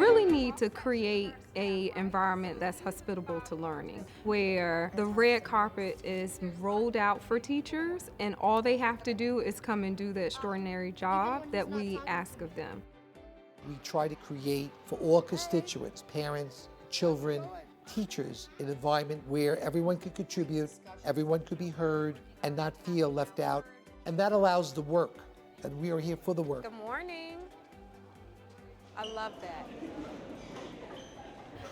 really need to create a environment that's hospitable to learning, where the red carpet is rolled out for teachers and all they have to do is come and do the extraordinary job that we ask of them. We try to create for all constituents, parents, children, teachers, an environment where everyone could contribute, everyone could be heard, and not feel left out. And that allows the work, and we are here for the work. Good morning. I love that.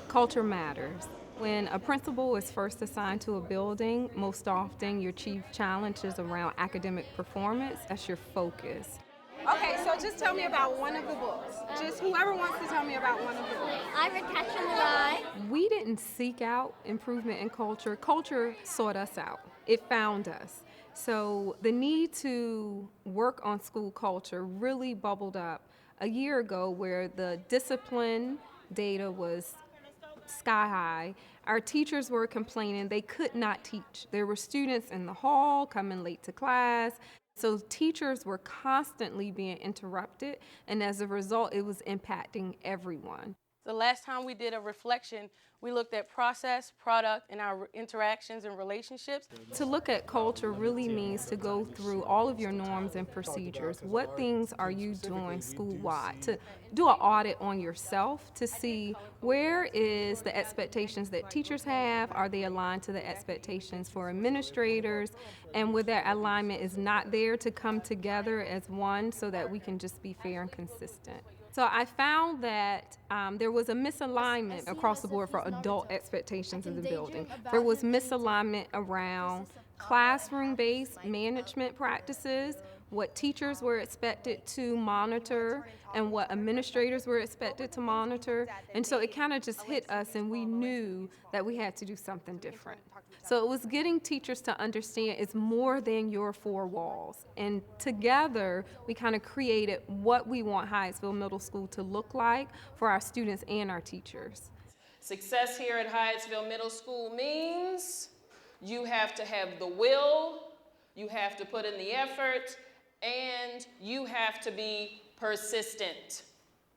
Culture matters. When a principal is first assigned to a building, most often your chief challenge is around academic performance. That's your focus. Okay, so just tell me about one of the books. Just whoever wants to tell me about one of the books. I read Catcher in the Rye. We didn't seek out improvement in culture. Culture sought us out. It found us. So the need to work on school culture really bubbled up a year ago, where the discipline data was sky high. Our teachers were complaining they could not teach. There were students in the hall coming late to class. So teachers were constantly being interrupted, and as a result, it was impacting everyone. The last time we did a reflection, we looked at process, product, and our interactions and relationships. To look at culture really means to go through all of your norms and procedures. What things are you doing school-wide? To do an audit on yourself to see where is the expectations that teachers have, are they aligned to the expectations for administrators, and where that alignment is not there, to come together as one so that we can just be fair and consistent. So I found that there was a misalignment across the board for adult expectations in the building. There was misalignment around classroom-based management practices, what teachers were expected to monitor and what administrators were expected to monitor. And so it kind of just hit us, and we knew that we had to do something different. So it was getting teachers to understand it's more than your four walls. And together, we kind of created what we want Hyattsville Middle School to look like for our students and our teachers. Success here at Hyattsville Middle School means you have to have the will, you have to put in the effort, and you have to be persistent.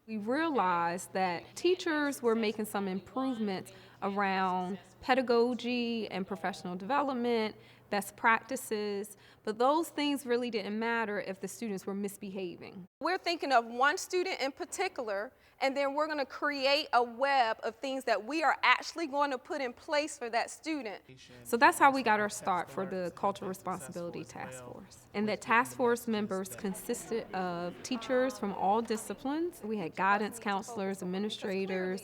We realized that teachers were making some improvements around pedagogy and professional development, best practices, but those things really didn't matter if the students were misbehaving. We're thinking of one student in particular, and then we're going to create a web of things that we are actually going to put in place for that student. So that's how we got our start for the Cultural Responsibility Task Force. And the task force members consisted of teachers from all disciplines. We had guidance counselors, administrators,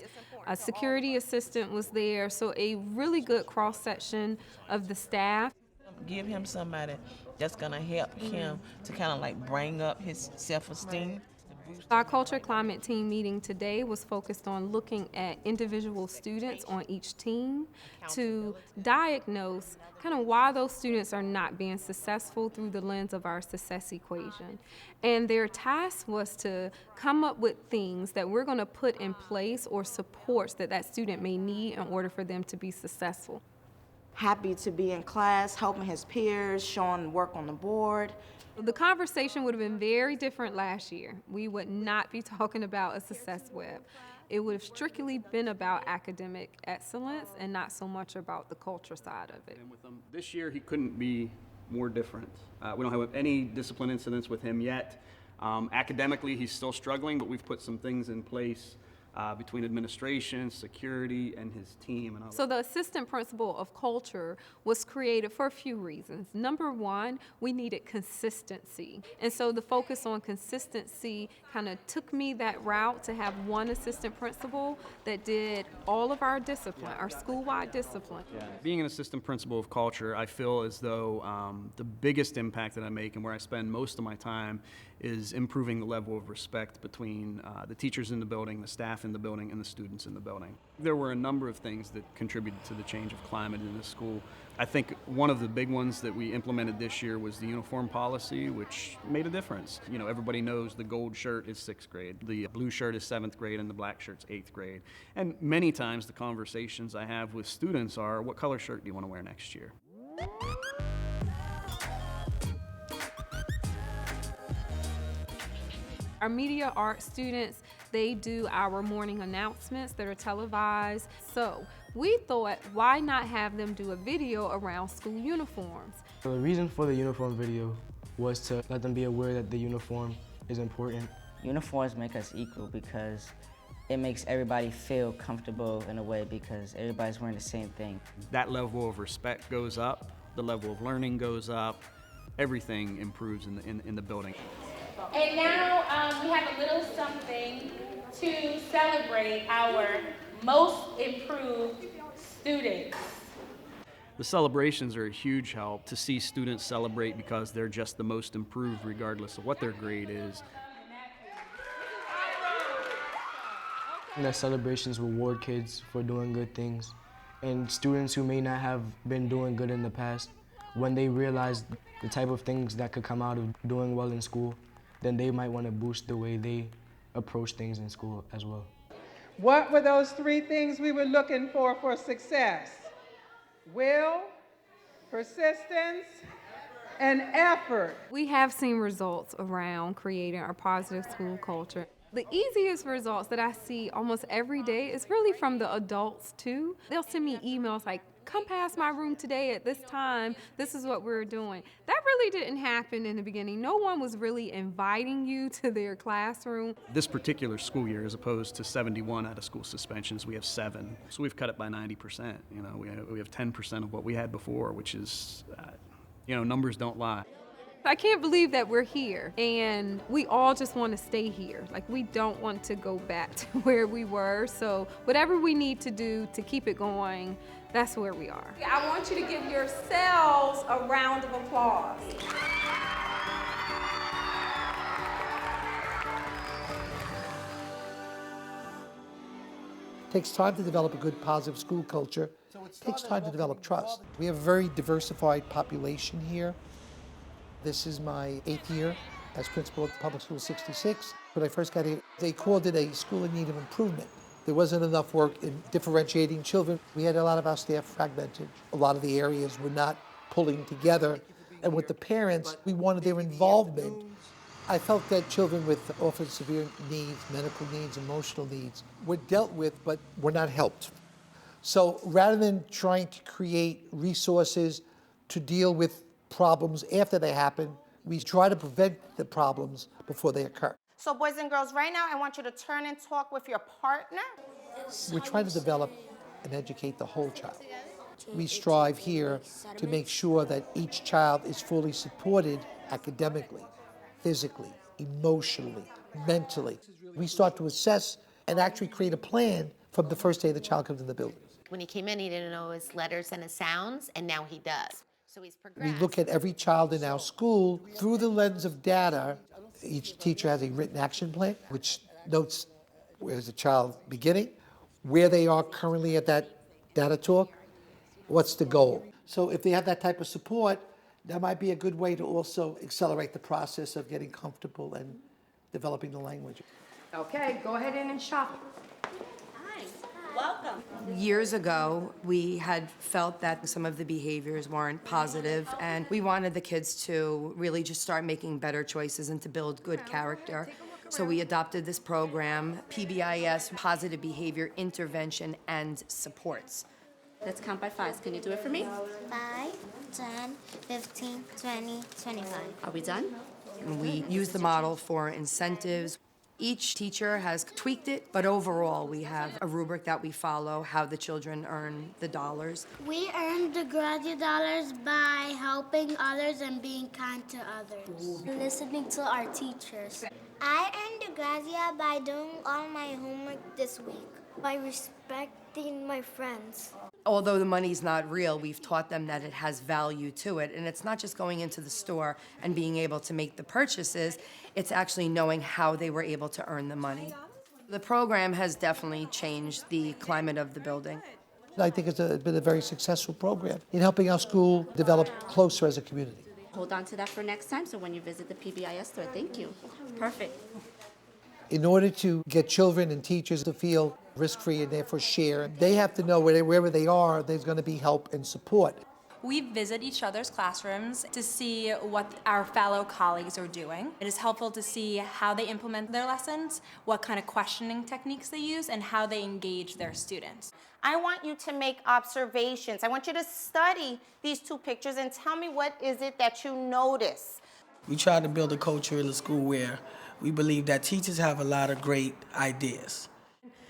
a security assistant was there, so a really good cross-section of the staff. Give him somebody that's gonna help him to kind of like bring up his self-esteem. Our Culture Climate Team meeting today was focused on looking at individual students on each team to diagnose kind of why those students are not being successful through the lens of our success equation. And their task was to come up with things that we're going to put in place or supports that that student may need in order for them to be successful. Happy to be in class, helping his peers, showing work on the board. The conversation would have been very different last year. We would not be talking about a success web. It would have strictly been about academic excellence and not so much about the culture side of it. And with him, this year, he couldn't be more different. We don't have any discipline incidents with him yet. Academically, he's still struggling, but we've put some things in place between administration, security, and his team. And so the assistant principal of culture was created for a few reasons. Number one, we needed consistency. And so the focus on consistency kind of took me that route to have one assistant principal that did all of our discipline, our school-wide discipline. Yeah. Being an assistant principal of culture, I feel as though the biggest impact that I make and where I spend most of my time is improving the level of respect between the teachers in the building, the staff in the building, and the students in the building. There were a number of things that contributed to the change of climate in the school. I think one of the big ones that we implemented this year was the uniform policy, which made a difference. You know, everybody knows the gold shirt is 6th grade, the blue shirt is 7th grade, and the black shirt's 8th grade. And many times the conversations I have with students are, what color shirt do you want to wear next year? Our media art students They do our morning announcements that are televised. So we thought, why not have them do a video around school uniforms? So the reason for the uniform video was to let them be aware that the uniform is important. Uniforms make us equal because it makes everybody feel comfortable in a way because everybody's wearing the same thing. That level of respect goes up, the level of learning goes up, everything improves in the building. And now we have a little something to celebrate our most improved students. The celebrations are a huge help to see students celebrate because they're just the most improved regardless of what their grade is. And that celebrations reward kids for doing good things. And students who may not have been doing good in the past, when they realize the type of things that could come out of doing well in school, then they might want to boost the way they approach things in school as well. What were those 3 things we were looking for success? Will, persistence, and effort. We have seen results around creating our positive school culture. The easiest results that I see almost every day is really from the adults too. They'll send me emails like, come past my room today at this time, this is what we're doing. That really didn't happen in the beginning. No one was really inviting you to their classroom. This particular school year, as opposed to 71 out of school suspensions, we have 7. So we've cut it by 90%. You know, we have 10% of what we had before, which is, numbers don't lie. I can't believe that we're here and we all just want to stay here. Like, we don't want to go back to where we were. So whatever we need to do to keep it going, that's where we are. I want you to give yourselves a round of applause. It takes time to develop a good, positive school culture. It takes time to develop trust. We have a very diversified population here. This is my 8th year as principal at Public School 66. When I first got here, they called it a school in need of improvement. There wasn't enough work in differentiating children. We had a lot of our staff fragmented. A lot of the areas were not pulling together. And with the parents, we wanted their involvement. I felt that children with often severe needs, medical needs, emotional needs, were dealt with, but were not helped. So rather than trying to create resources to deal with problems after they happen, we try to prevent the problems before they occur. So boys and girls, right now I want you to turn and talk with your partner. We're trying to develop and educate the whole child. We strive here to make sure that each child is fully supported academically, physically, emotionally, mentally. We start to assess and actually create a plan from the first day the child comes in the building. When he came in, he didn't know his letters and his sounds, and now he does. So he's progressed. We look at every child in our school through the lens of data. Each teacher has a written action plan, which notes where's the child beginning, where they are currently at that data talk, what's the goal. So if they have that type of support, that might be a good way to also accelerate the process of getting comfortable and developing the language. Okay, go ahead in and shop. Welcome. Years ago, we had felt that some of the behaviors weren't positive, and we wanted the kids to really just start making better choices and to build good character. So we adopted this program, PBIS, Positive Behavior Intervention and Supports. Let's count by 5s. Can you do it for me? 5, 10, 15, 20, 25. Are we done? And we use the model for incentives. Each teacher has tweaked it, but overall we have a rubric that we follow, how the children earn the dollars. We earn the graduate dollars by helping others and being kind to others. Listening to our teachers. I earned the graduate by doing all my homework this week. By respecting my friends. Although the money's not real, we've taught them that it has value to it. And it's not just going into the store and being able to make the purchases, it's actually knowing how they were able to earn the money. The program has definitely changed the climate of the building. I think it's been a very successful program in helping our school develop closer as a community. Hold on to that for next time, so when you visit the PBIS store, thank you. Perfect. In order to get children and teachers to feel risk-free and therefore share, they have to know wherever they are, there's going to be help and support. We visit each other's classrooms to see what our fellow colleagues are doing. It is helpful to see how they implement their lessons, what kind of questioning techniques they use, and how they engage their students. I want you to make observations. I want you to study these two pictures and tell me what is it that you notice. We try to build a culture in the school where we believe that teachers have a lot of great ideas.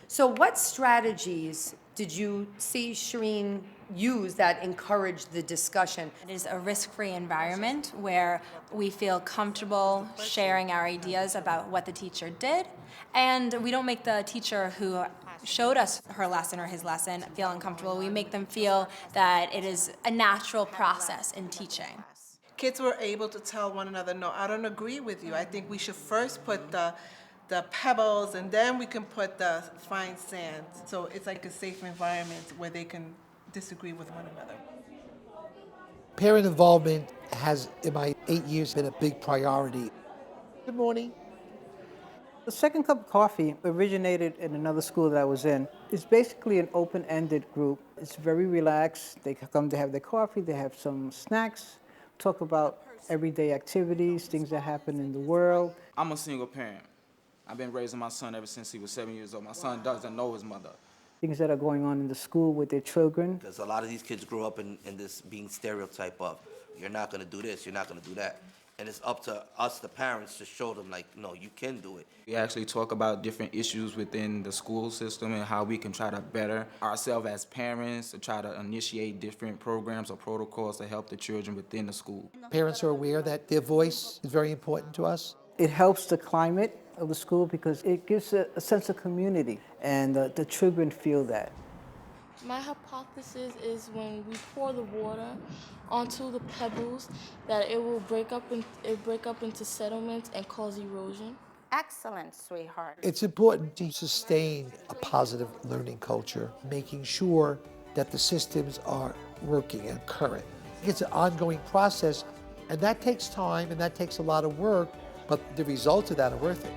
So what strategies did you see Shireen use that encouraged the discussion? It is a risk-free environment where we feel comfortable sharing our ideas about what the teacher did, and we don't make the teacher who showed us her lesson or his lesson feel uncomfortable. We make them feel that it is a natural process in teaching. Kids were able to tell one another, no, I don't agree with you. I think we should first put the pebbles and then we can put the fine sand. So it's like a safe environment where they can disagree with one another. Parent involvement has, in my 8 years, been a big priority. Good morning. The Second Cup of Coffee originated in another school that I was in. It's basically an open-ended group. It's very relaxed. They come to have their coffee, they have some snacks, talk about everyday activities, things that happen in the world. I'm a single parent. I've been raising my son ever since he was 7 years old. My son doesn't know his mother. Things that are going on in the school with their children. Because a lot of these kids grow up in this being stereotype of, you're not going to do this, you're not going to do that. And it's up to us, the parents, to show them, like, no, you can do it. We actually talk about different issues within the school system and how we can try to better ourselves as parents, to try to initiate different programs or protocols to help the children within the school. Parents are aware that their voice is very important to us. It helps the climate of the school because it gives a sense of community, and the children feel that. My hypothesis is when we pour the water onto the pebbles, that it will break up into settlements and cause erosion. Excellent, sweetheart. It's important to sustain a positive learning culture, making sure that the systems are working and current. It's an ongoing process, and that takes time and that takes a lot of work, but the results of that are worth it.